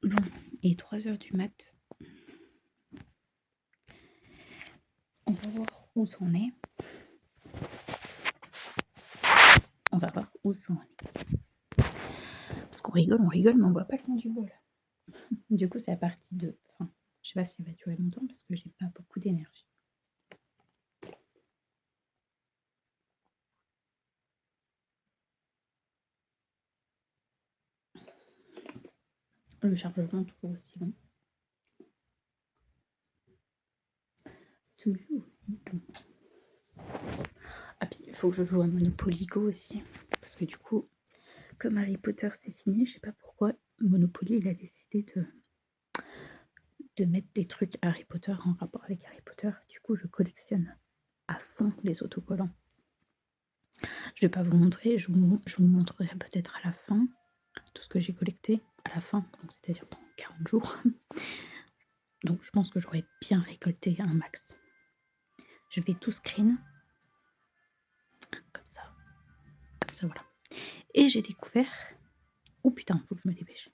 Bon, il est 3h du mat. On va voir où ça en est. Parce qu'on rigole, mais on voit pas le fond du bol. Du coup, c'est la partie 2. Enfin, je sais pas si ça va durer longtemps parce que j'ai pas beaucoup d'énergie. Le chargement toujours aussi long. Toujours aussi long. Ah puis il faut que je joue à Monopoly Go aussi. Parce que du coup, comme Harry Potter c'est fini, je sais pas pourquoi Monopoly il a décidé de mettre des trucs Harry Potter en rapport avec Harry Potter. Du coup, je collectionne à fond les autocollants. Je vais pas vous montrer, je vous montrerai peut-être à la fin tout ce que j'ai collecté à la fin, donc c'est-à-dire dans 40 jours. Donc je pense que j'aurais bien récolté un max. Je vais tout screen. Comme ça, voilà. Et j'ai découvert... Oh putain, faut que je me dépêche.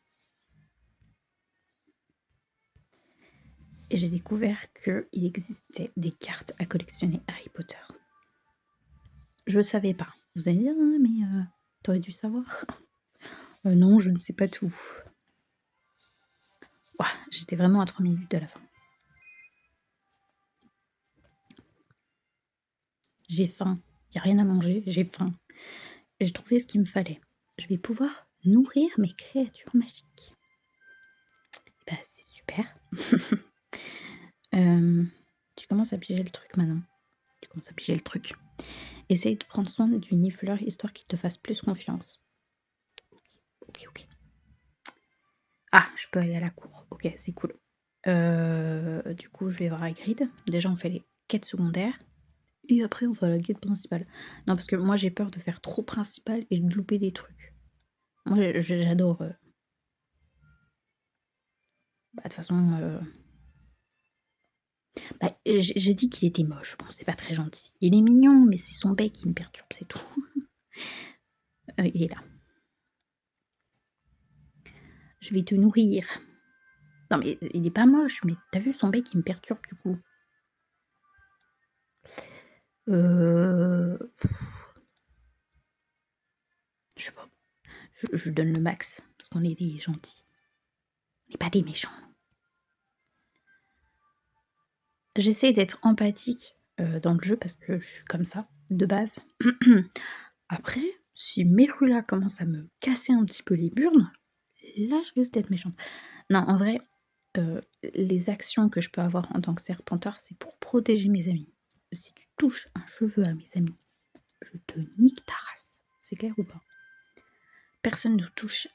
Et j'ai découvert qu'il existait des cartes à collectionner Harry Potter. Je ne savais pas. Vous allez dire, ah, mais t'aurais dû savoir. Non, je ne sais pas tout. Ouah, j'étais vraiment à 3 minutes de la fin. J'ai faim. Il n'y a rien à manger, j'ai faim. J'ai trouvé ce qu'il me fallait. Je vais pouvoir nourrir mes créatures magiques. Bah, c'est super. Tu commences à piger le truc maintenant. Essaye de prendre soin du nifleur histoire qu'il te fasse plus confiance. Ok. Ah, je peux aller à la cour. Ok, c'est cool. Du coup, je vais voir Hagrid. Déjà, on fait les quêtes secondaires. Et après, on fait la quête principale. Non, parce que moi, j'ai peur de faire trop principal et de louper des trucs. Moi, j'adore... Bah, de toute façon... Bah, j'ai dit qu'il était moche. Bon, c'est pas très gentil. Il est mignon, mais c'est son bec qui me perturbe, c'est tout. Il est là. Je vais te nourrir. Non, mais il est pas moche, mais t'as vu son bec qui me perturbe, du coup. Je sais pas. Je donne le max, parce qu'on est des gentils. On n'est pas des méchants. J'essaie d'être empathique dans le jeu, parce que je suis comme ça, de base. Après, si Merula commence à me casser un petit peu les burnes, là, je risque d'être méchante. Non, en vrai, les actions que je peux avoir en tant que serpentard, c'est pour protéger mes amis. Si tu touches un cheveu à mes amis, je te nique ta race. C'est clair ou pas? Personne ne touche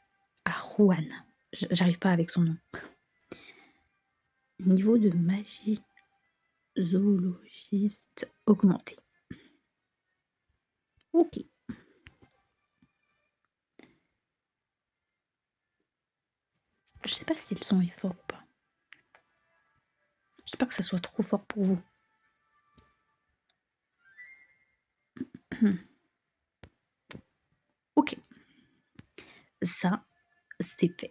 à Juan. J'arrive pas avec son nom. Niveau de magie zoologiste augmenté. Ok. Je sais pas si le son est fort ou pas. J'espère que ça soit trop fort pour vous. Ok. Ça, c'est fait.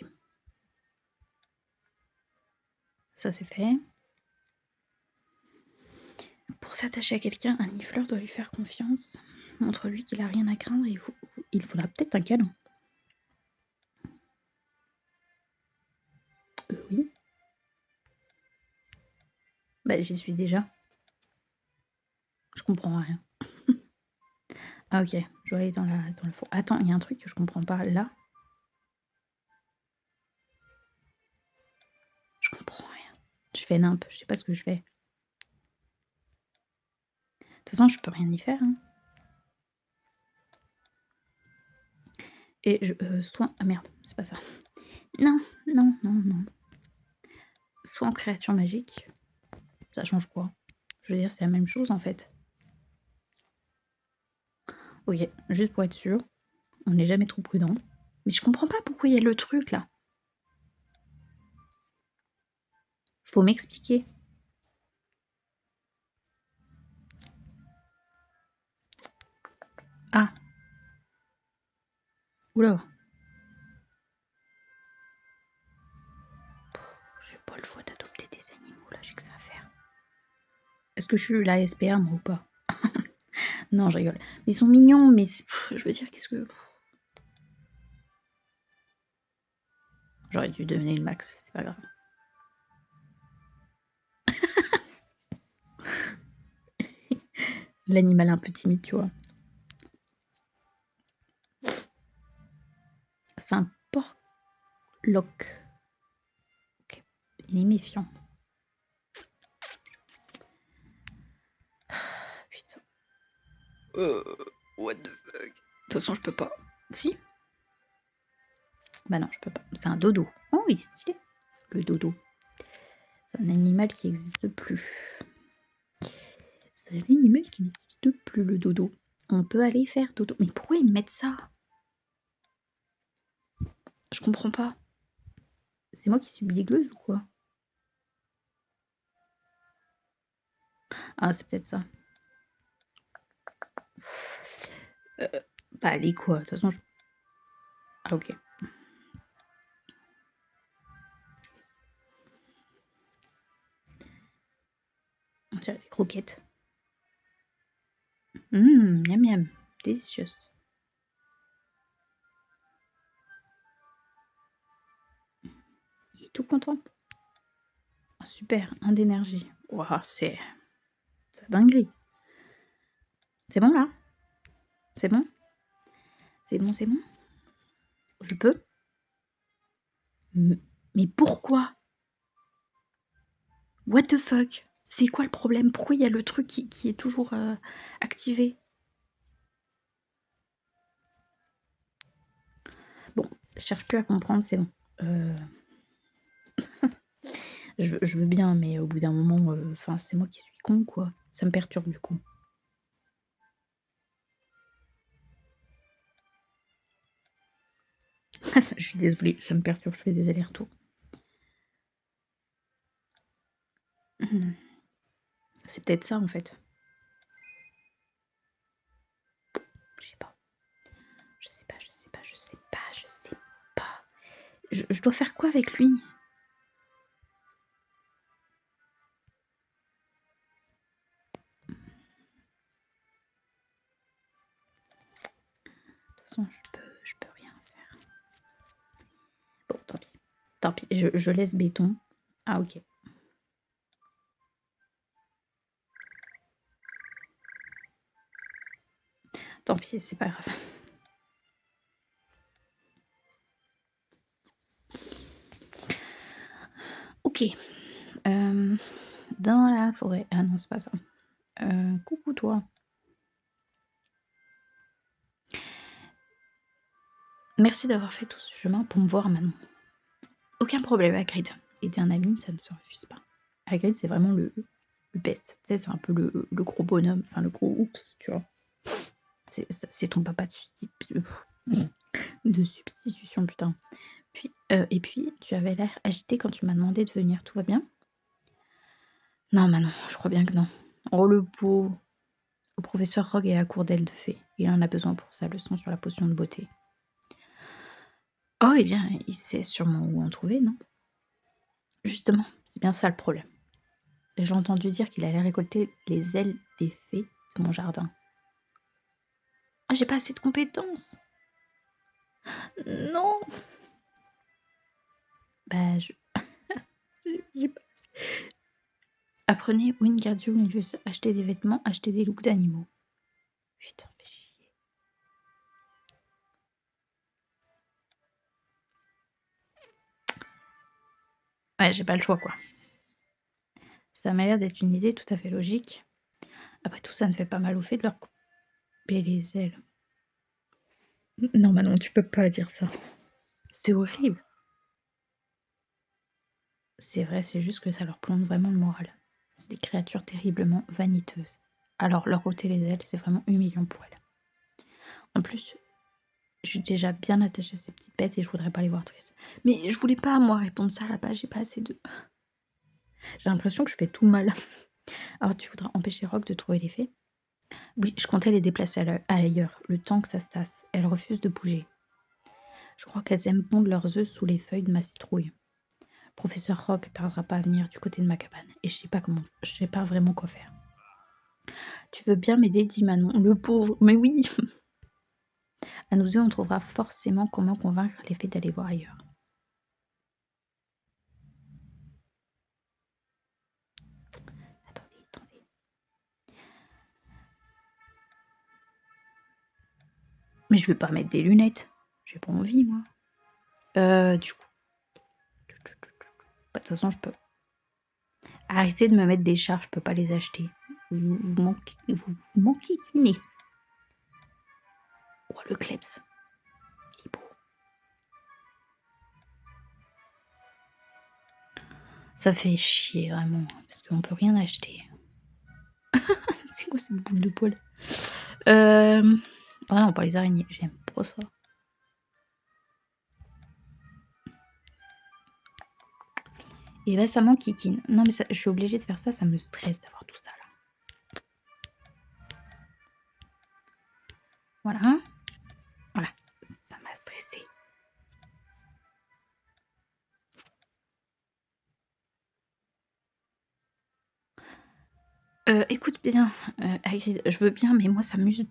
Ça, c'est fait. Pour s'attacher à quelqu'un, un nifleur doit lui faire confiance. Montre-lui qu'il a rien à craindre et il faudra peut-être un câlin. Oui. Bah, j'y suis déjà. Je comprends rien. Ah ok, je dois aller dans le fond. Attends, il y a un truc que je comprends pas là. Je comprends rien. Je fais nimp, je sais pas ce que je fais. De toute façon, je peux rien y faire. Hein. Et soin... Ah merde, c'est pas ça. Non. Soin en créature magique. Ça change quoi? Je veux dire, c'est la même chose en fait. Ok, juste pour être sûr. On n'est jamais trop prudent. Mais je comprends pas pourquoi il y a le truc là. Faut m'expliquer. Ah. Oula. pas le choix d'adopter des animaux, là, j'ai que ça à faire. Est-ce que je suis la SPA, moi, ou pas? Non, je rigole. Ils sont mignons, mais je veux dire, qu'est-ce que... J'aurais dû donner le max, c'est pas grave. L'animal un peu timide, tu vois. C'est un porc-lock. Ok. Il est méfiant. Putain. What the fuck. De toute façon, je peux pas. Si? Bah non, je peux pas. C'est un dodo. Oh, il est stylé. Le dodo. C'est un animal qui n'existe plus. C'est un animal qui n'existe plus, le dodo. On peut aller faire dodo. Mais pourquoi ils mettent ça? Je comprends pas. C'est moi qui suis bigleuse ou quoi? Ah, c'est peut-être ça. Bah, allez, quoi. De toute façon, Ah, ok. On dirait des croquettes. Miam miam. Délicieuse. Il est tout content. Ah, super, un d'énergie. Waouh, c'est dinguerie. C'est bon, là? C'est bon? C'est bon, c'est bon? Je peux? Mais pourquoi? What the fuck? C'est quoi le problème? Pourquoi il y a le truc qui est toujours activé? Bon, je cherche plus à comprendre, c'est bon. Je veux bien, mais au bout d'un moment, c'est moi qui suis con, quoi. Ça me perturbe, du coup. Je suis désolée, ça me perturbe, je fais des allers-retours. C'est peut-être ça, en fait. Je sais pas. Je sais pas. Je dois faire quoi avec lui? De toute façon, je peux rien faire. Bon, tant pis. Tant pis, je laisse béton. Ah, ok. Tant pis, c'est pas grave. Ok. Dans la forêt. Ah non, c'est pas ça. Coucou, toi. Merci d'avoir fait tout ce chemin pour me voir, Manon. Aucun problème, Hagrid. Aider un ami, ça ne se refuse pas. Hagrid, c'est vraiment le best. Tu sais, c'est un peu le gros bonhomme, enfin le gros ours, tu vois. C'est ton papa de substitution, putain. Et puis, tu avais l'air agité quand tu m'as demandé de venir. Tout va bien? Non, Manon, je crois bien que non. Oh, le pauvre. Le professeur Rogue est à court d'ailes de fée. Il en a besoin pour sa leçon sur la potion de beauté. Oh, eh bien, il sait sûrement où en trouver, non? Justement, c'est bien ça le problème. J'ai entendu dire qu'il allait récolter les ailes des fées de mon jardin. Ah, j'ai pas assez de compétences. Non. Bah, j'ai pas... Apprenez Wingardium Leviosa, acheter des vêtements, acheter des looks d'animaux. Putain, fais chier. Ouais, j'ai pas le choix, quoi. Ça m'a l'air d'être une idée tout à fait logique. Après tout, ça ne fait pas mal au fait de leur couper les ailes. Non, Manon, tu peux pas dire ça. C'est horrible. C'est vrai, c'est juste que ça leur plombe vraiment le moral. C'est des créatures terriblement vaniteuses. Alors, leur ôter les ailes, c'est vraiment humiliant pour elles. En plus, je suis déjà bien attachée à ces petites bêtes et je voudrais pas les voir tristes. Mais je voulais pas, moi, répondre ça là-bas, j'ai pas assez de... J'ai l'impression que je fais tout mal. Alors, tu voudras empêcher Rogue de trouver les fées? Oui, je comptais les déplacer ailleurs, le temps que ça se tasse. Elles refusent de bouger. Je crois qu'elles aiment pondre leurs œufs sous les feuilles de ma citrouille. Professeur Rogue tardera pas à venir du côté de ma cabane et je sais pas vraiment quoi faire. Tu veux bien m'aider, dit Manon. Le pauvre, mais oui. À nous deux, on trouvera forcément comment convaincre les fées d'aller voir ailleurs. Attendez. Mais je veux pas mettre des lunettes. J'ai pas envie, moi. Du coup. De toute façon, je peux. Arrêtez de me mettre des chars, je peux pas les acheter. Vous m'enquiquinez. Oh, le Klebs. Il est beau. Ça fait chier, vraiment, parce qu'on peut rien acheter. C'est quoi cette boule de poil? Ah non, pas les araignées, j'aime pas ça. Et là, ça m'enquiquine. Non, mais ça, je suis obligée de faire ça, ça me stresse d'avoir tout ça, là. Voilà. Voilà. Ça m'a stressée. Écoute bien, Hagrid, je veux bien, mais moi, ça m'use.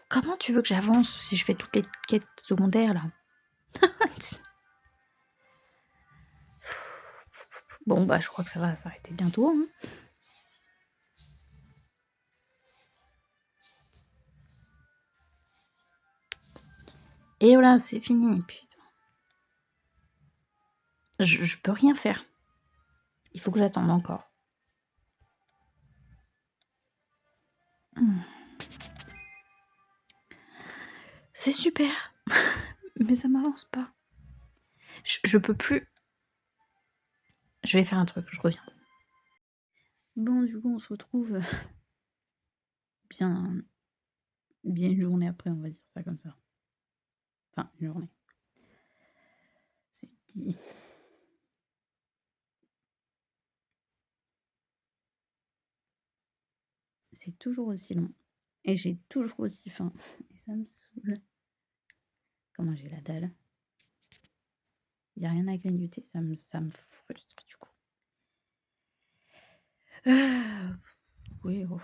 Comment tu veux que j'avance si je fais toutes les quêtes secondaires, là? Bon, bah, je crois que ça va s'arrêter bientôt, hein. Et voilà, c'est fini, putain. Je peux rien faire. Il faut que j'attende encore. C'est super, mais ça m'avance pas. Je peux plus. Je vais faire un truc, je reviens. Bon, du coup, on se retrouve bien une journée après, on va dire ça comme ça. Enfin, une journée. C'est dit. C'est toujours aussi long. Et j'ai toujours aussi faim. Et ça me saoule. Comment j'ai la dalle. Il n'y a rien à grignoter, ça me frustre du coup. Oui, oh.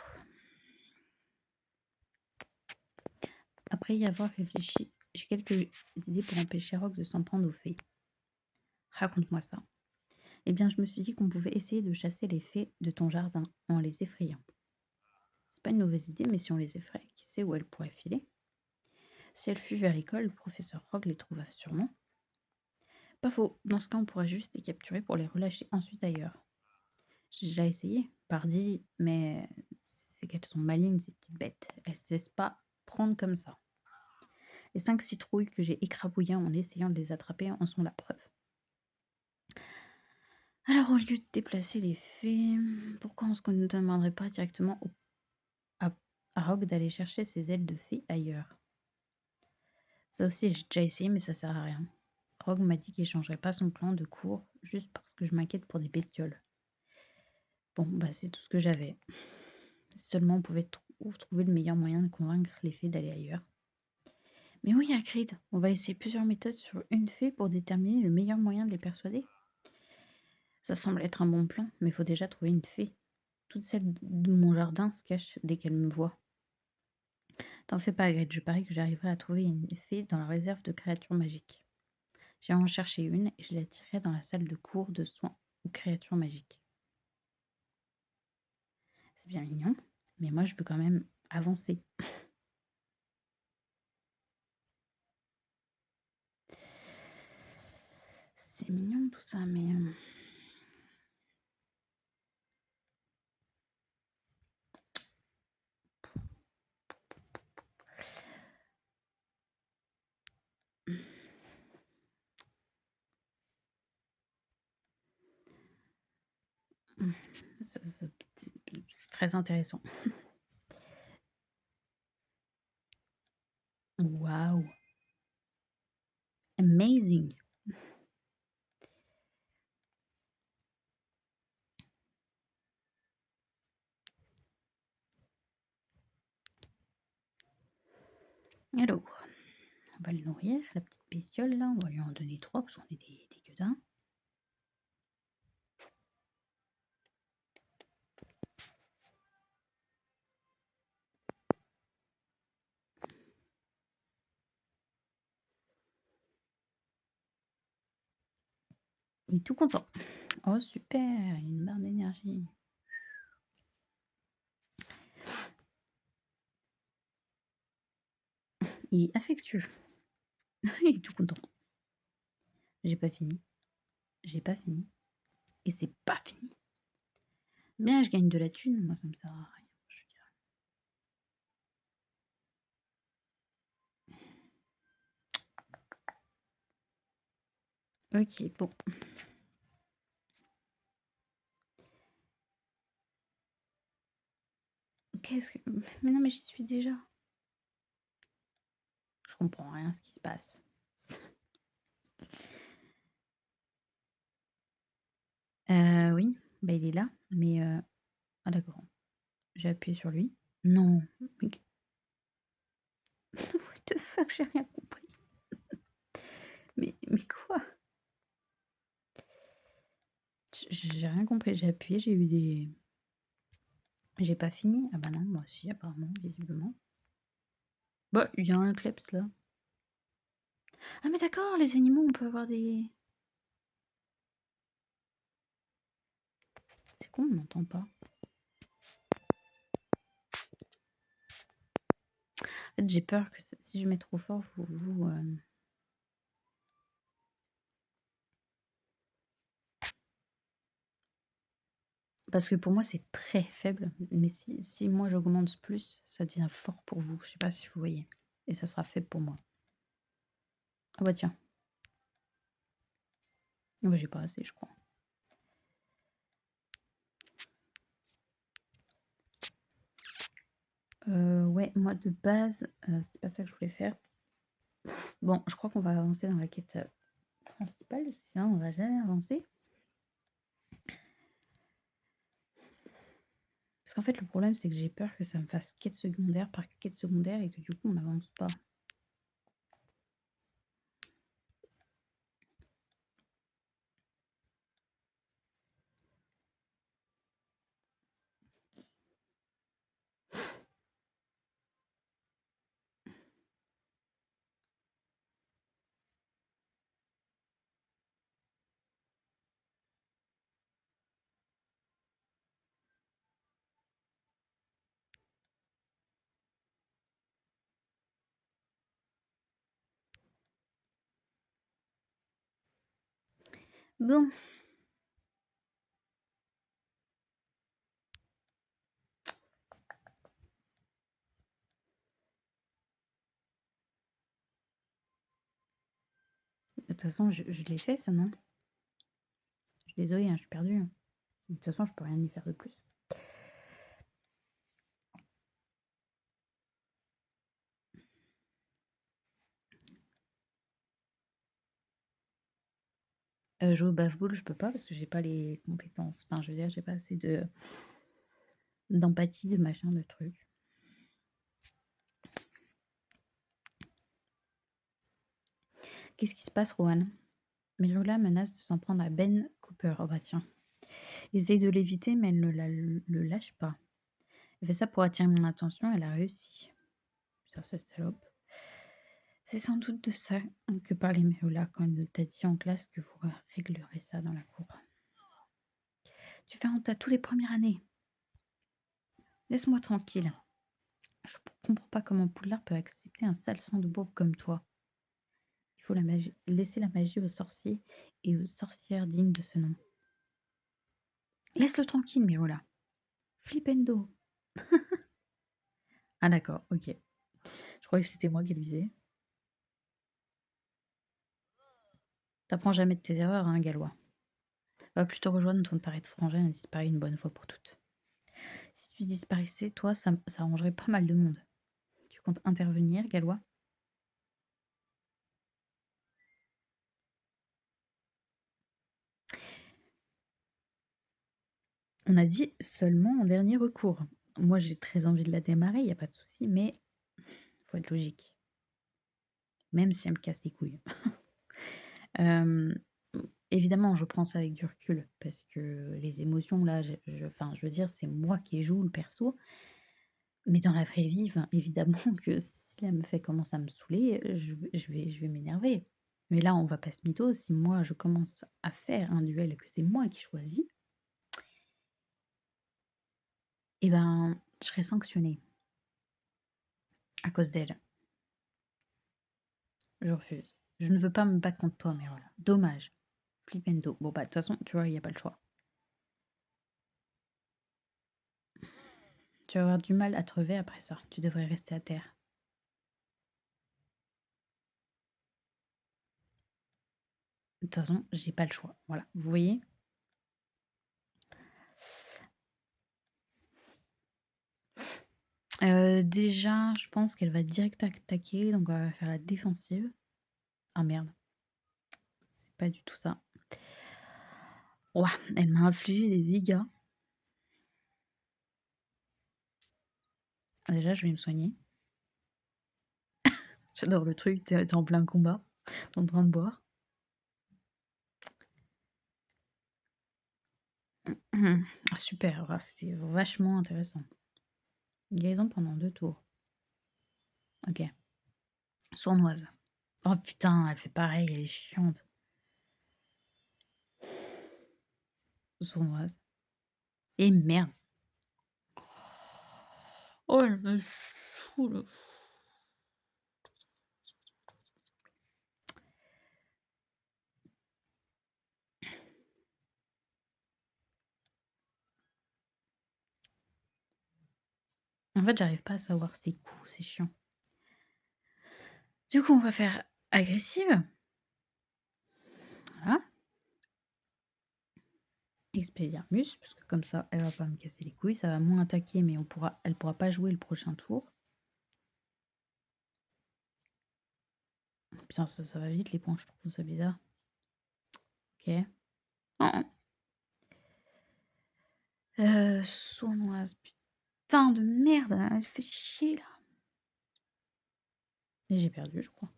Après y avoir réfléchi, j'ai quelques idées pour empêcher Rogue de s'en prendre aux fées. Raconte-moi ça. Eh bien, je me suis dit qu'on pouvait essayer de chasser les fées de ton jardin en les effrayant. C'est pas une mauvaise idée, mais si on les effraie, qui sait où elles pourraient filer? Si elles fuient vers l'école, le professeur Rogue les trouva sûrement. Pas faux, dans ce cas, on pourra juste les capturer pour les relâcher ensuite ailleurs. J'ai déjà essayé, pardi, mais c'est qu'elles sont malignes, ces petites bêtes. Elles se laissent pas prendre comme ça. Les 5 citrouilles que j'ai écrabouillées en essayant de les attraper en sont la preuve. Alors, au lieu de déplacer les fées, pourquoi on ne demanderait pas directement à Rogue d'aller chercher ses ailes de fée ailleurs? Ça aussi, j'ai déjà essayé, mais ça sert à rien. Rogue m'a dit qu'il changerait pas son plan de cours juste parce que je m'inquiète pour des bestioles. Bon, bah c'est tout ce que j'avais. Seulement on pouvait trouver le meilleur moyen de convaincre les fées d'aller ailleurs. Mais oui, Hagrid, on va essayer plusieurs méthodes sur une fée pour déterminer le meilleur moyen de les persuader. Ça semble être un bon plan, mais il faut déjà trouver une fée. Toutes celles de mon jardin se cachent dès qu'elles me voient. T'en fais pas, Hagrid, je parie que j'arriverai à trouver une fée dans la réserve de créatures magiques. J'ai en cherché une et je la tirerai dans la salle de cours de soins aux créatures magiques. C'est bien mignon, mais moi je veux quand même avancer. C'est mignon tout ça, mais... c'est très intéressant. Waouh! Amazing! Alors, On va le nourrir, la petite bestiole là, on va lui en donner 3 parce qu'on est des gueudins. Il est tout content. Oh super, une barre d'énergie. Il est affectueux. Il est tout content. J'ai pas fini. J'ai pas fini. Et c'est pas fini. Bien, je gagne de la thune, moi ça me sert à rien. Je veux dire. Ok, bon. Qu'est-ce que... Mais non, mais j'y suis déjà. Je comprends rien à ce qui se passe. Oui, bah il est là, mais... Ah d'accord. J'ai appuyé sur lui. Non. Mais... What the fuck, j'ai rien compris. Mais quoi? J'ai rien compris. J'ai appuyé, j'ai eu des... J'ai pas fini. Ah bah non, moi aussi, apparemment, visiblement. Bah, il y a un kleps là. Ah mais d'accord, les animaux, on peut avoir des... C'est con, on n'entend pas. En fait, j'ai peur que si je mets trop fort, vous Parce que pour moi, c'est très faible. Mais si moi j'augmente plus, ça devient fort pour vous. Je sais pas si vous voyez. Et ça sera faible pour moi. Ah bah tiens. Ah bah j'ai pas assez, je crois. Ouais, moi de base, c'est pas ça que je voulais faire. Bon, je crois qu'on va avancer dans la quête principale, sinon on va jamais avancer. Parce qu'en fait, le problème, c'est que j'ai peur que ça me fasse quête secondaire par quête secondaire et que du coup, on n'avance pas. Bon. De toute façon, je l'ai fait, ça, non? Je suis désolée, hein, je suis perdue. De toute façon, je peux rien y faire de plus. Jouer au baffe-boule, je peux pas parce que j'ai pas les compétences. Enfin, je veux dire, j'ai pas assez d'empathie, de machin, de trucs. Qu'est-ce qui se passe, Rohan? Mirula menace de s'en prendre à Ben Cooper. Oh bah tiens. Il essaye de l'éviter, mais elle ne le lâche pas. Elle fait ça pour attirer mon attention, elle a réussi. Putain, cette salope. C'est sans doute de ça que parlait Mirula quand elle t'a dit en classe que vous réglerez ça dans la cour. Tu fais honte à tous les premières années. Laisse-moi tranquille. Je comprends pas comment Poudlard peut accepter un sale sang de bourbe comme toi. Il faut laisser la magie aux sorciers et aux sorcières dignes de ce nom. Laisse-le tranquille, Mirula. Flipendo. Ah d'accord, ok. Je croyais que c'était moi qui le disais. T'apprends jamais de tes erreurs, hein, Gallois. Va plutôt rejoindre ton taré de frangin et disparaître une bonne fois pour toutes. Si tu disparaissais, toi, ça arrangerait pas mal de monde. Tu comptes intervenir, Gallois? On a dit seulement en dernier recours. Moi, j'ai très envie de la démarrer, il n'y a pas de souci, mais faut être logique. même si elle me casse les couilles. Hem, évidemment, je prends ça avec du recul parce que les émotions là, enfin, je veux dire, c'est moi qui joue le perso, mais dans la vraie vie, enfin, évidemment que si elle me fait commence à me saouler, je vais m'énerver. Mais là, on va pas se mytho, si moi je commence à faire un duel et que c'est moi qui choisis, et ben, je serai sanctionnée à cause d'elle. Je refuse. Je ne veux pas me battre contre toi, mais voilà. Dommage. Flipendo. Bon, bah, de toute façon, tu vois, il y a pas le choix. Tu vas avoir du mal à te relever après ça. Tu devrais rester à terre. De toute façon, j'ai pas le choix. Voilà. Vous voyez? Déjà, je pense qu'elle va direct attaquer, donc on va faire la défensive. Ah merde, c'est pas du tout ça. Ouah, elle m'a infligé des dégâts. Déjà, je vais me soigner. J'adore le truc, tu en plein combat, tu en train de boire. Ah super, ah, c'était vachement intéressant. Guérison pendant 2 tours. OK. Sournoise. Oh putain, elle fait pareil, elle est chiante. Sournoise. Et merde. Oh, elle me saoule. En fait, j'arrive pas à savoir ses coups, c'est chiant. Du coup, on va faire agressive. Voilà. Expelliarmus, parce que comme ça, elle va pas me casser les couilles. Ça va moins attaquer, mais elle pourra pas jouer le prochain tour. Putain, ça va vite les points, je trouve ça bizarre. Ok. Oh. Sournoise, putain de merde, elle fait chier là. Et j'ai perdu, je crois.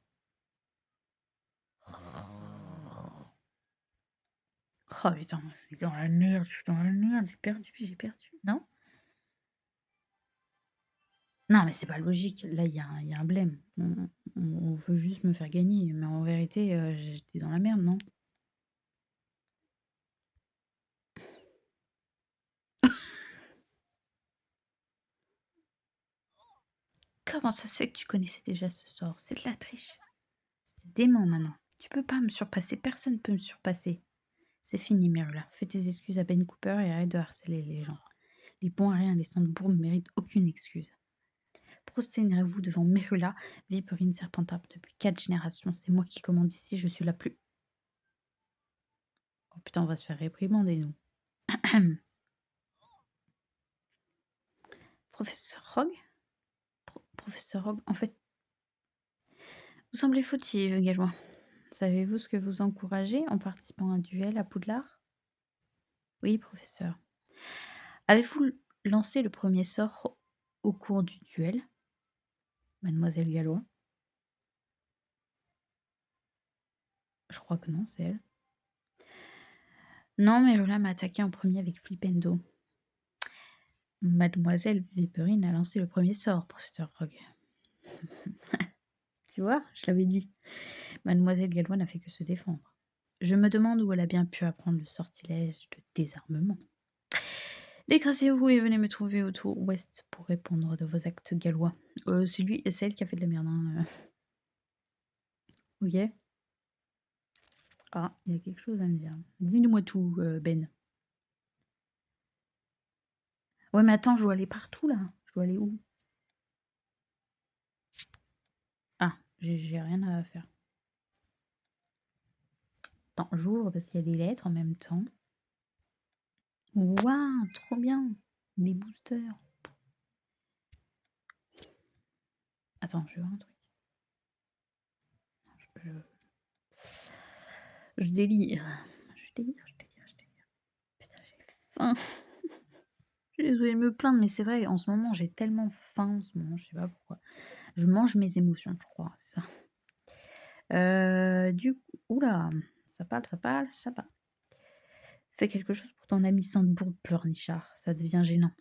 Oh putain, je suis dans la merde, j'ai perdu. Non? Non, mais c'est pas logique. Là, il y a un blême. On veut juste me faire gagner, mais en vérité, j'étais dans la merde, non? Comment ça se fait que tu connaissais déjà ce sort? C'est de la triche. C'est dément maintenant. Tu peux pas me surpasser, personne peut me surpasser. C'est fini, Merula. Fais tes excuses à Ben Cooper et arrête de harceler les gens. Les bons à rien, les Sandbourg ne méritent aucune excuse. Prosternez-vous devant Merula, Viperine Serpentard depuis 4 générations. C'est moi qui commande ici, je suis la plus. Oh putain, on va se faire réprimander, nous. Professeur Rogue? Professeur Rogue, en fait, vous semblez fautive, Gallois. Savez-vous ce que vous encouragez en participant à un duel à Poudlard? Oui, professeur. Avez-vous lancé le premier sort au cours du duel, mademoiselle Gallois? Je crois que non, c'est elle. Non, mais Lola m'a attaqué en premier avec Flipendo. Mademoiselle Viperine a lancé le premier sort, professeur Rogue. Tu vois, je l'avais dit. Mademoiselle Gallois n'a fait que se défendre. Je me demande où elle a bien pu apprendre le sortilège de désarmement. Décrassez-vous et venez me trouver au tour ouest pour répondre de vos actes gallois. C'est elle qui a fait de la merde. Hein. Ok. Ah, il y a quelque chose à me dire. Dis-moi tout, Ben. Ouais, mais attends, je dois aller partout là. Je dois aller où? Ah, j'ai rien à faire. Attends, j'ouvre parce qu'il y a des lettres en même temps. Waouh, trop bien. Des boosters. Attends, je veux un truc. Je, je délire. Je délire. Putain, j'ai faim. Je suis désolée de me plaindre, mais c'est vrai, en ce moment, j'ai tellement faim en ce moment, je sais pas pourquoi. Je mange mes émotions, je crois, c'est ça. Du coup ouh ça parle, ça parle, ça parle. Fais quelque chose pour ton ami Sandbourg pleurnichard, ça devient gênant.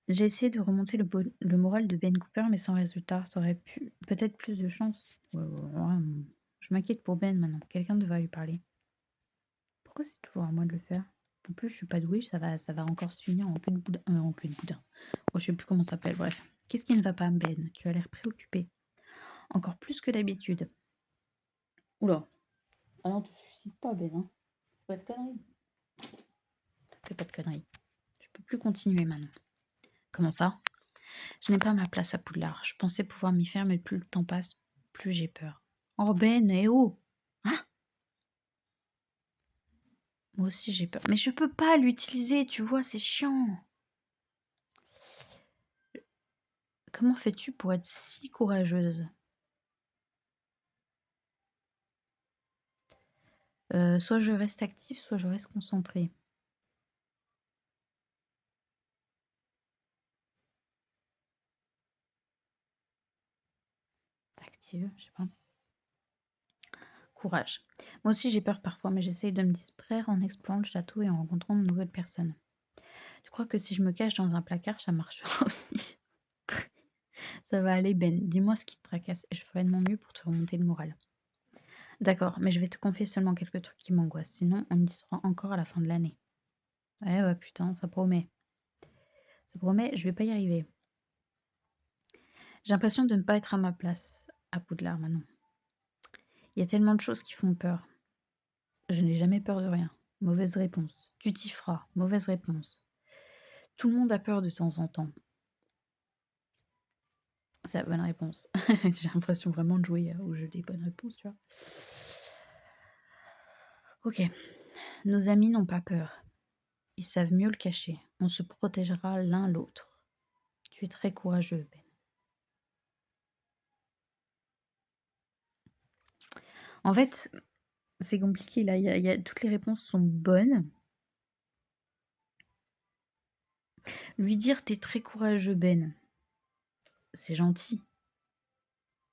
J'ai essayé de remonter le moral de Ben Cooper, mais sans résultat. T'aurais pu peut-être plus de chance. Ouais, je m'inquiète pour Ben maintenant. Quelqu'un devrait lui parler. Pourquoi c'est toujours à moi de le faire? En plus, je suis pas douée, ça va encore se finir en queue de boudin. En queue de boudin. Oh, je sais plus comment ça s'appelle, bref. Qu'est-ce qui ne va pas, Ben? Tu as l'air préoccupé. Encore plus que d'habitude. Oula. Ah non, te suicide pas, Ben, hein. Pas de conneries. Fais pas de conneries. Je peux plus continuer maintenant. Comment ça? Je n'ai pas ma place à Poudlard. Je pensais pouvoir m'y faire, mais plus le temps passe, plus j'ai peur. Oh Ben, eh oh! Hein? Moi aussi j'ai peur. Mais je peux pas l'utiliser, tu vois, c'est chiant. Comment fais-tu pour être si courageuse? Soit je reste active, soit je reste concentrée. Active, je sais pas. Courage. Moi aussi j'ai peur parfois, mais j'essaye de me distraire en explorant le château et en rencontrant de nouvelles personnes. Tu crois que si je me cache dans un placard, ça marchera aussi? Ça va aller Ben, dis-moi ce qui te tracasse et je ferai de mon mieux pour te remonter le moral. D'accord, mais je vais te confier seulement quelques trucs qui m'angoissent, sinon on y sera encore à la fin de l'année. Ouais, putain, ça promet. Ça promet, je vais pas y arriver. J'ai l'impression de ne pas être à ma place à Poudlard maintenant. Il y a tellement de choses qui font peur. Je n'ai jamais peur de rien. Mauvaise réponse. Tu t'y feras. Mauvaise réponse. Tout le monde a peur de temps en temps. C'est la bonne réponse. J'ai l'impression vraiment de jouer au jeu des bonnes réponses, tu vois. Ok. Nos amis n'ont pas peur. Ils savent mieux le cacher. On se protégera l'un l'autre. Tu es très courageux, Ben. En fait, c'est compliqué là. Toutes les réponses sont bonnes. Lui dire t'es très courageux, Ben. C'est gentil.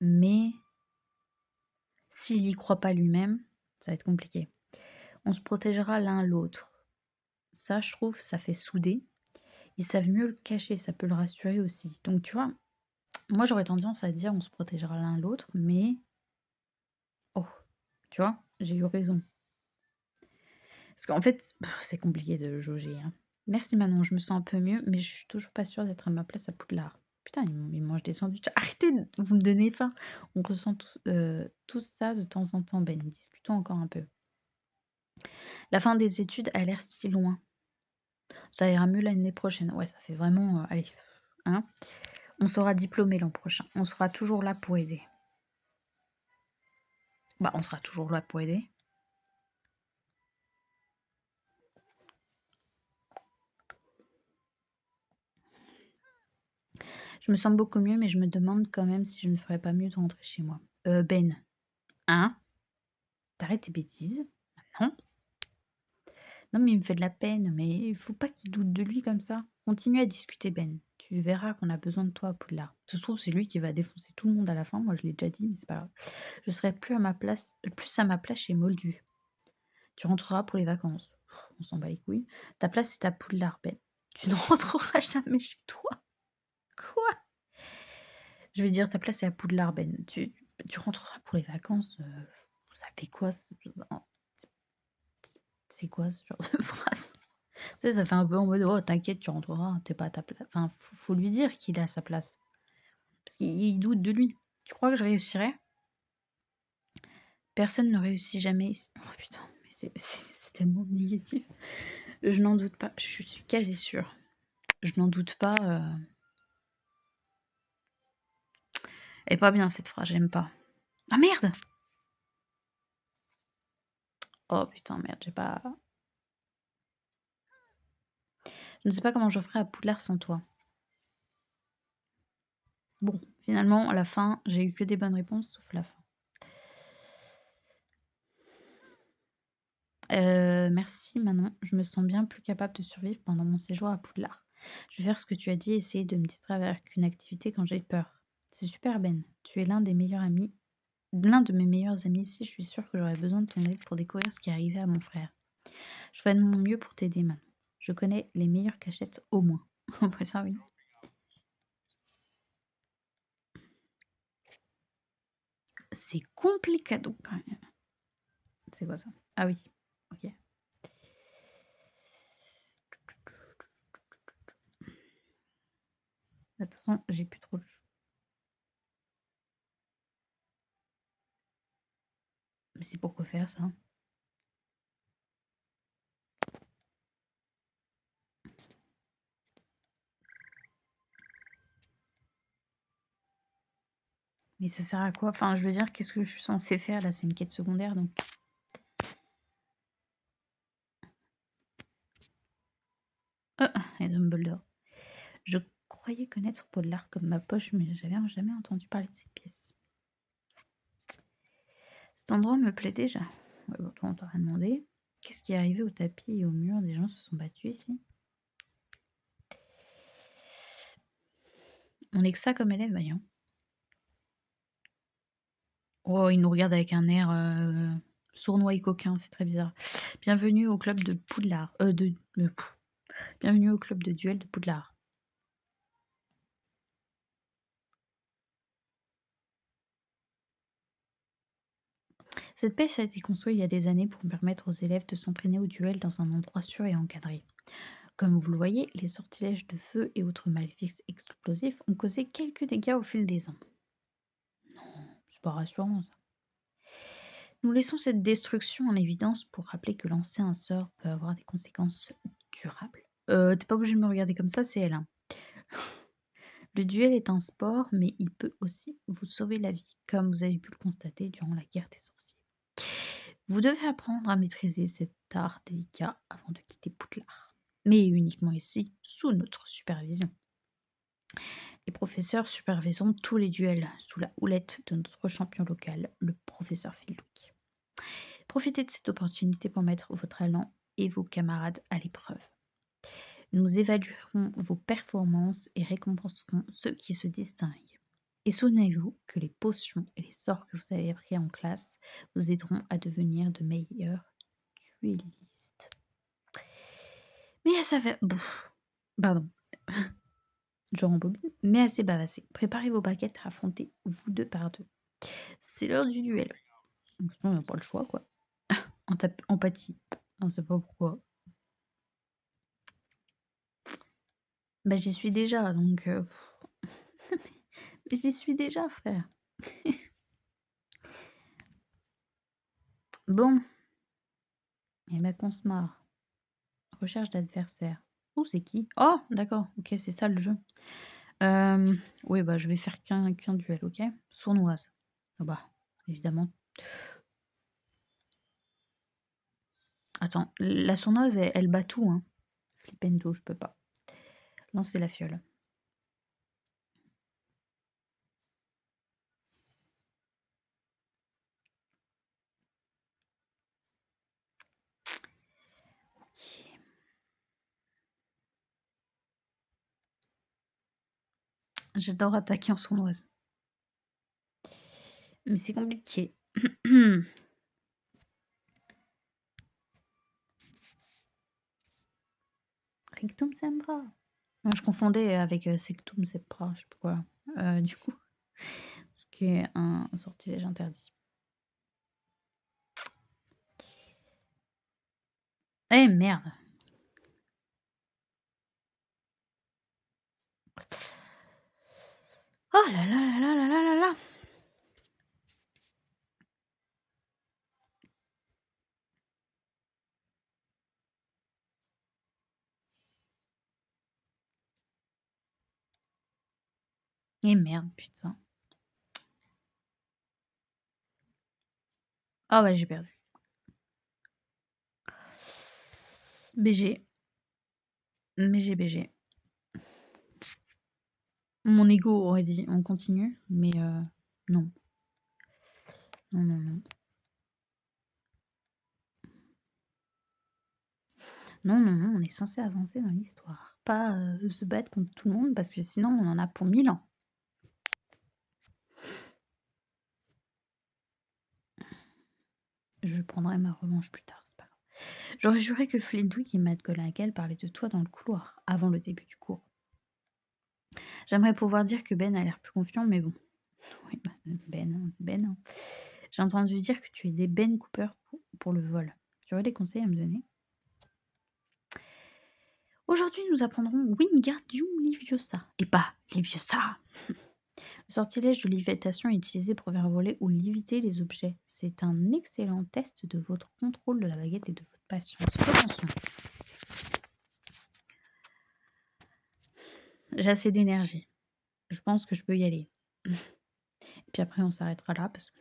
Mais s'il y croit pas lui-même, ça va être compliqué. On se protégera l'un l'autre. Ça, je trouve, ça fait souder. Ils savent mieux le cacher, ça peut le rassurer aussi. Donc, tu vois, moi, j'aurais tendance à dire on se protégera l'un l'autre, mais oh, tu vois, j'ai eu raison. Parce qu'en fait, c'est compliqué de jauger, hein. Merci Manon, je me sens un peu mieux, mais je suis toujours pas sûre d'être à ma place à Poudlard. Putain, ils mangent des sandwichs. Arrêtez, vous me donnez faim. On ressent tout ça de temps en temps, Ben. Discutons encore un peu. La fin des études a l'air si loin. Ça ira mieux l'année prochaine. Ouais, ça fait vraiment... allez, hein. On sera diplômé l'an prochain. On sera toujours là pour aider. Bah, on sera toujours là pour aider. Je me sens beaucoup mieux, mais je me demande quand même si je ne ferais pas mieux de rentrer chez moi. Ben. Hein? T'arrêtes tes bêtises? Non. Non, mais il me fait de la peine. Mais il faut pas qu'il doute de lui comme ça. Continue à discuter, Ben. Tu verras qu'on a besoin de toi à Poudlard. Ça se trouve, c'est lui qui va défoncer tout le monde à la fin. Moi, je l'ai déjà dit, mais c'est pas grave. Je serai plus à ma place chez Moldu. Tu rentreras pour les vacances. On s'en bat les couilles. Ta place, c'est à Poudlard, Ben. Tu ne rentreras jamais chez toi. Quoi? Je veux dire, ta place, c'est à Poudlard, Ben. Tu rentreras pour les vacances. Ça fait quoi? C'est quoi ce genre de phrase? Tu sais, ça fait un peu en mode oh, t'inquiète, tu rentreras, t'es pas à ta place. Enfin, faut lui dire qu'il est à sa place. Parce qu'il doute de lui. Tu crois que je réussirais? Personne ne réussit jamais. Oh putain, mais c'est tellement négatif. Je n'en doute pas, je suis quasi sûre. Je n'en doute pas. Elle est pas bien cette phrase, j'aime pas. Ah merde! Oh putain, merde, j'ai pas. Je ne sais pas comment je ferais à Poudlard sans toi. Bon, finalement, à la fin, j'ai eu que des bonnes réponses, sauf la fin. Merci Manon, je me sens bien plus capable de survivre pendant mon séjour à Poudlard. Je vais faire ce que tu as dit, essayer de me distraire avec une activité quand j'ai peur. C'est super Ben. Tu es l'un de mes meilleurs amis ici. Je suis sûre que j'aurais besoin de ton aide pour découvrir ce qui est arrivé à mon frère. Je ferai de mon mieux pour t'aider maintenant. Je connais les meilleures cachettes au moins. Après ça, oui. C'est complicado quand même. C'est quoi ça? Ah oui. Ok. De toute façon, j'ai plus trop le choix. Mais c'est pourquoi faire ça? Mais ça sert à quoi? Enfin, je veux dire, qu'est-ce que je suis censée faire là? C'est une quête secondaire donc. Et Dumbledore. Je croyais connaître Poudlard comme ma poche, mais j'avais jamais entendu parler de cette pièce. Cet endroit me plaît déjà. Ouais, bon, toi, on t'a rien demandé. Qu'est-ce qui est arrivé au tapis et au mur? Des gens se sont battus ici. On est que ça comme élève, voyons. Oh, il nous regarde avec un air sournois et coquin, c'est très bizarre. Bienvenue au club de Poudlard. Bienvenue au club de duel de Poudlard. Cette pièce a été construite il y a des années pour permettre aux élèves de s'entraîner au duel dans un endroit sûr et encadré. Comme vous le voyez, les sortilèges de feu et autres maléfices explosifs ont causé quelques dégâts au fil des ans. C'est pas rassurant ça. Nous laissons cette destruction en évidence pour rappeler que lancer un sort peut avoir des conséquences durables. T'es pas obligé de me regarder comme ça, c'est elle. Hein. Le duel est un sport, mais il peut aussi vous sauver la vie, comme vous avez pu le constater durant la guerre des sorciers. Vous devez apprendre à maîtriser cet art délicat avant de quitter Poudlard, mais uniquement ici, sous notre supervision. Les professeurs superviseront tous les duels sous la houlette de notre champion local, le professeur Philwick. Profitez de cette opportunité pour mettre vos talents et vos camarades à l'épreuve. Nous évaluerons vos performances et récompenserons ceux qui se distinguent. Et souvenez-vous que les potions et les sorts que vous avez appris en classe vous aideront à devenir de meilleurs duellistes. Mais ça fait... Pardon. Je rembobine. Mais assez bavassé. Préparez vos baguettes à affronter vous deux par deux. C'est l'heure du duel. Donc, on n'a pas le choix, quoi. Empathie. On ne sait pas pourquoi. Bah, j'y suis déjà, donc... J'y suis déjà, frère. Bon. Et ben qu'on se marre. Recherche d'adversaire. Oh, c'est qui? Oh, d'accord. Ok, c'est ça le jeu. Oui, bah, je vais faire qu'un duel, ok? Sournoise. Ah bah, évidemment. Attends, la sournoise, elle bat tout, hein. Flipendo, je peux pas. Lancer la fiole. Ok. J'adore attaquer en sournoise. Mais c'est compliqué. Rictum Sempra. Non, je confondais avec Sectum Sempra, je sais pas quoi. Du coup, ce qui est un sortilège interdit. Eh merde. Oh là là là là là là là là. Eh merde, putain. Ah bah j'ai perdu. BG. BG. Mon ego aurait dit on continue, mais non. Non, non, non. Non, non, non, on est censé avancer dans l'histoire. Pas se battre contre tout le monde parce que sinon on en a pour 1000 ans. Je prendrai ma revanche plus tard, c'est pas grave. J'aurais juré que Flintwick et McGonagall parlaient de toi dans le couloir, avant le début du cours. J'aimerais pouvoir dire que Ben a l'air plus confiant, mais bon. Oui, bah, Ben, hein, c'est Ben, hein. J'ai entendu dire que tu aidais Ben Cooper pour le vol. Tu aurais des conseils à me donner? Aujourd'hui, nous apprendrons Wingardium Leviosa, et pas Leviosa. Le sortilège de lévitation est utilisé pour faire voler ou léviter les objets. C'est un excellent test de votre contrôle de la baguette et de votre patience. Commençons. J'ai assez d'énergie. Je pense que je peux y aller. Et puis après, on s'arrêtera là parce que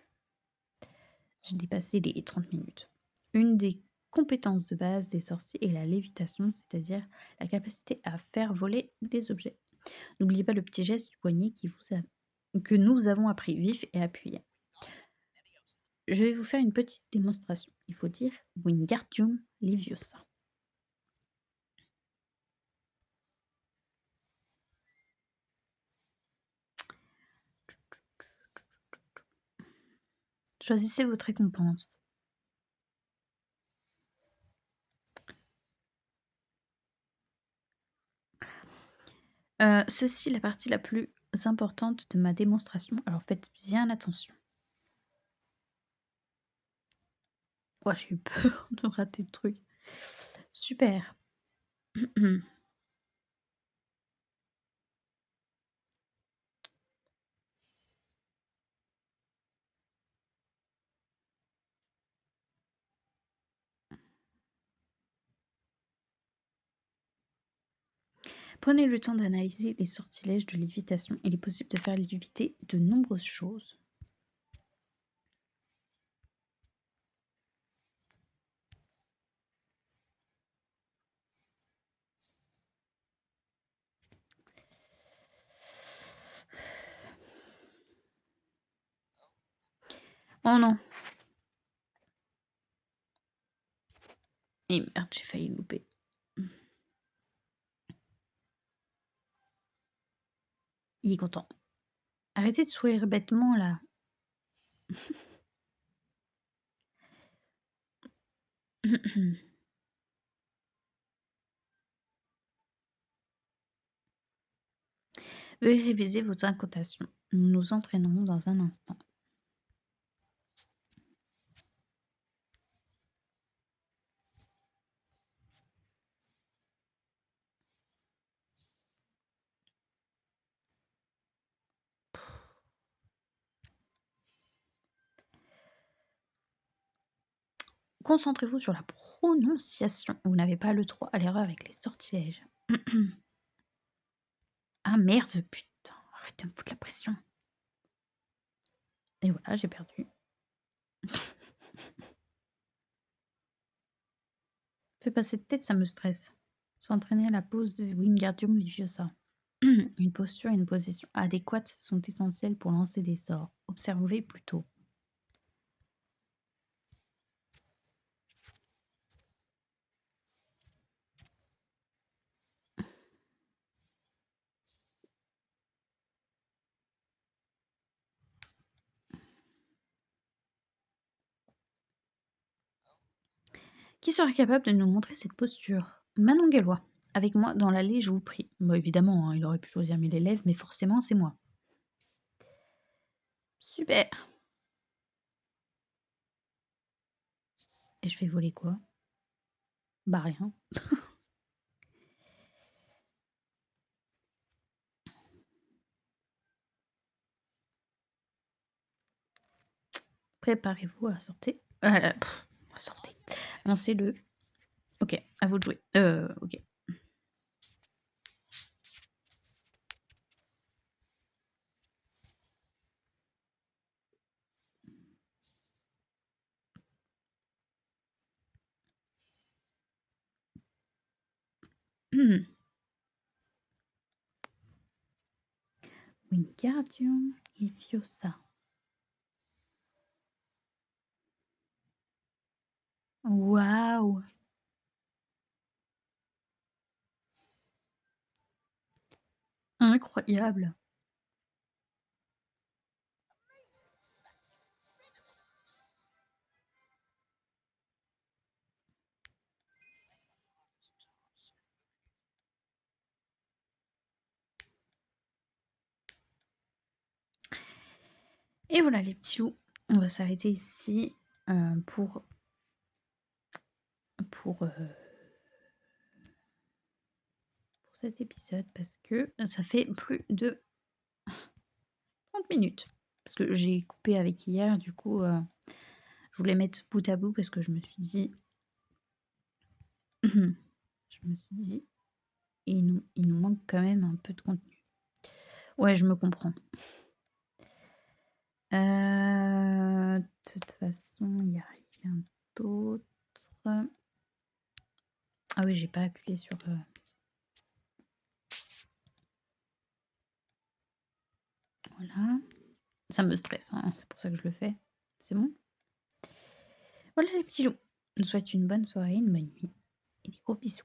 j'ai dépassé les 30 minutes. Une des compétences de base des sorciers est la lévitation, c'est-à-dire la capacité à faire voler des objets. N'oubliez pas le petit geste du poignet que nous avons appris, vif et appuyé. Je vais vous faire une petite démonstration. Il faut dire Wingardium Leviosa. Choisissez votre récompense. Ceci est la partie la plus importante de ma démonstration, alors faites bien attention. Ouais, j'ai eu peur de rater le truc. Super. Prenez le temps d'analyser les sortilèges de lévitation. Il est possible de faire léviter de nombreuses choses. Oh non. Et merde, j'ai failli louper. Il est content. Arrêtez de sourire bêtement là. Veuillez réviser vos incantations. Nous nous entraînerons dans un instant. Concentrez-vous sur la prononciation. Vous n'avez pas le droit à l'erreur avec les sortilèges. Ah merde, putain. Arrête de me foutre la pression. Et voilà, j'ai perdu. Fais passer de tête, ça me stresse. S'entraîner à la pose de Wingardium Leviosa. Une posture et une position adéquates sont essentielles pour lancer des sorts. Observez plutôt. Qui sera capable de nous montrer cette posture? Manon Gallois. Avec moi dans l'allée, je vous prie. Bah évidemment, hein, il aurait pu choisir mes élèves, mais forcément, c'est moi. Super. Et je fais voler quoi? Bah rien. Préparez-vous à sortir. Sortez. Lancez le. Ok, à vous de jouer. Ok. Wingardium Leviosa. Waouh! Incroyable! Et voilà les petits loups, on va s'arrêter ici, pour pour, heu, pour cet épisode parce que ça fait plus de 30 minutes. Parce que j'ai coupé avec hier, du coup, je voulais mettre bout à bout parce que je me suis dit je me suis dit: «Il nous manque quand même un peu de contenu». Ouais, je me comprends. De toute façon, il y a rien d'autre. Ah oui, j'ai pas appuyé sur, voilà. Ça me stresse, hein, c'est pour ça que je le fais. C'est bon? Voilà les petits loups. Je vous souhaite une bonne soirée, une bonne nuit et des gros bisous.